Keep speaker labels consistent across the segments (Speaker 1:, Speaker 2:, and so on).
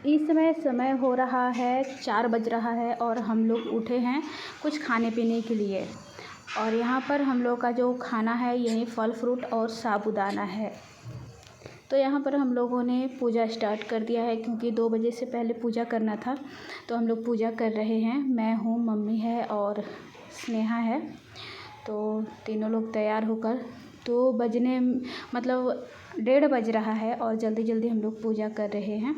Speaker 1: इस समय हो रहा है 4 बज रहा है और हम लोग उठे हैं कुछ खाने पीने के लिए। और यहाँ पर हम लोग का जो खाना है यही फल फ्रूट और साबूदाना है। तो यहाँ पर हम लोगों ने पूजा स्टार्ट कर दिया है क्योंकि 2 बजे से पहले पूजा करना था। तो हम लोग पूजा कर रहे हैं। मैं हूँ, मम्मी है और स्नेहा है। तो तीनों लोग तैयार होकर 2 बजने मतलब 1:30 बज रहा है और जल्दी जल्दी हम लोग पूजा कर रहे हैं।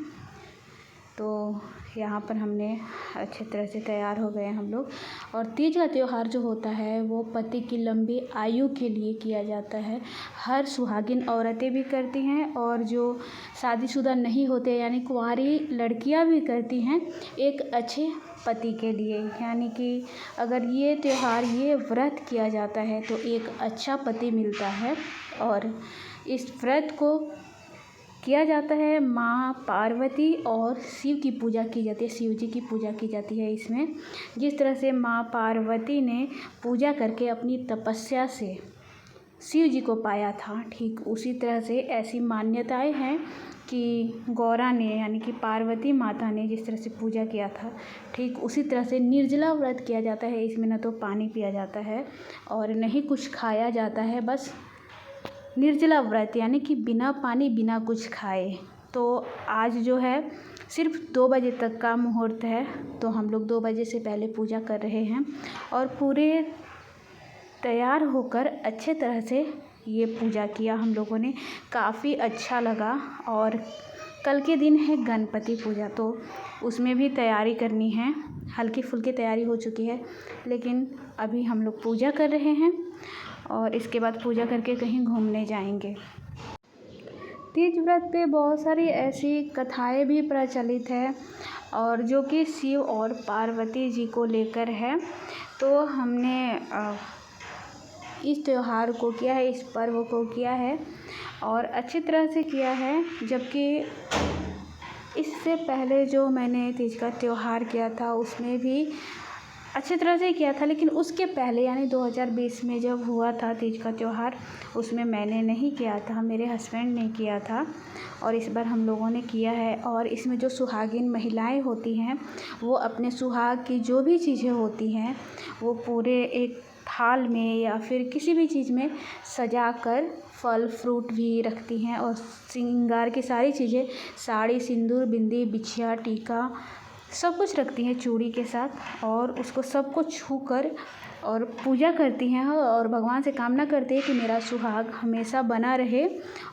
Speaker 1: तो यहाँ पर हमने अच्छे तरह से तैयार हो गए हम लोग। और तीज का त्यौहार जो होता है वो पति की लंबी आयु के लिए किया जाता है। हर सुहागिन औरतें भी करती हैं और जो शादीशुदा नहीं होते यानी कुंवारी लड़कियां भी करती हैं एक अच्छे पति के लिए। यानी कि अगर ये त्यौहार ये व्रत किया जाता है तो एक अच्छा पति मिलता है। और इस व्रत को किया जाता है माँ पार्वती और शिव की पूजा की जाती है, शिव जी की पूजा की जाती है इसमें। जिस तरह से माँ पार्वती ने पूजा करके अपनी तपस्या से शिव जी को पाया था, ठीक उसी तरह से ऐसी मान्यताएं हैं कि गौरा ने यानी कि पार्वती माता ने जिस तरह से पूजा किया था ठीक उसी तरह से निर्जला व्रत किया जाता है। इसमें न तो पानी पिया जाता है और न ही कुछ खाया जाता है, बस निर्जला व्रत यानी कि बिना पानी बिना कुछ खाए। तो आज जो है सिर्फ 2 बजे तक का मुहूर्त है। तो हम लोग 2 बजे से पहले पूजा कर रहे हैं और पूरे तैयार होकर अच्छे तरह से ये पूजा किया हम लोगों ने। काफ़ी अच्छा लगा। और कल के दिन है गणपति पूजा, तो उसमें भी तैयारी करनी है। हल्की फुल्की तैयारी हो चुकी है लेकिन अभी हम लोग पूजा कर रहे हैं और इसके बाद पूजा करके कहीं घूमने जाएंगे। तीज व्रत पे बहुत सारी ऐसी कथाएं भी प्रचलित है और जो कि शिव और पार्वती जी को लेकर है। तो हमने इस त्यौहार को किया है, इस पर्व को किया है और अच्छी तरह से किया है। जबकि इससे पहले जो मैंने तीज का त्यौहार किया था उसमें भी अच्छी तरह से किया था, लेकिन उसके पहले यानी 2020 में जब हुआ था तीज का त्यौहार उसमें मैंने नहीं किया था, मेरे हस्बैंड ने किया था। और इस बार हम लोगों ने किया है। और इसमें जो सुहागिन महिलाएं होती हैं वो अपने सुहाग की जो भी चीज़ें होती हैं वो पूरे एक थाल में या फिर किसी भी चीज़ में सजा कर फल फ्रूट भी रखती हैं और श्रृंगार की सारी चीज़ें साड़ी सिंदूर बिंदी बिछिया टीका सब कुछ रखती हैं चूड़ी के साथ। और उसको सबको छू कर और पूजा करती हैं और भगवान से कामना करती है कि मेरा सुहाग हमेशा बना रहे।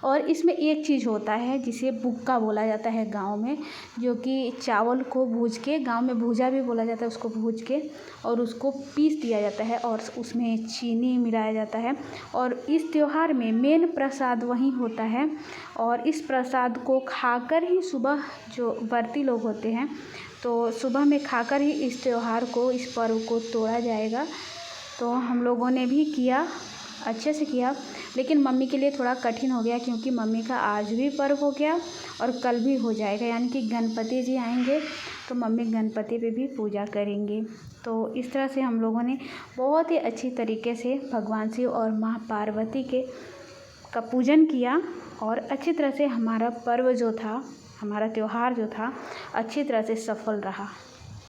Speaker 1: और इसमें एक चीज़ होता है जिसे बुक्का बोला जाता है गांव में, जो कि चावल को भूज के, गांव में भूजा भी बोला जाता है उसको, भूज के और उसको पीस दिया जाता है और उसमें चीनी मिलाया जाता है। और इस त्यौहार में मेन प्रसाद वही होता है और इस प्रसाद को खाकर ही सुबह जो व्रती लोग होते हैं तो सुबह में खाकर ही इस त्यौहार को, इस पर्व को तोड़ा जाएगा। तो हम लोगों ने भी किया, अच्छे से किया, लेकिन मम्मी के लिए थोड़ा कठिन हो गया क्योंकि मम्मी का आज भी पर्व हो गया और कल भी हो जाएगा, यानी कि गणपति जी आएंगे तो मम्मी गणपति पे भी पूजा करेंगी। तो इस तरह से हम लोगों ने बहुत ही अच्छी तरीके से भगवान शिव और माँ पार्वती का पूजन किया और अच्छी तरह से हमारा पर्व जो था, हमारा त्यौहार जो था अच्छी तरह से सफल रहा।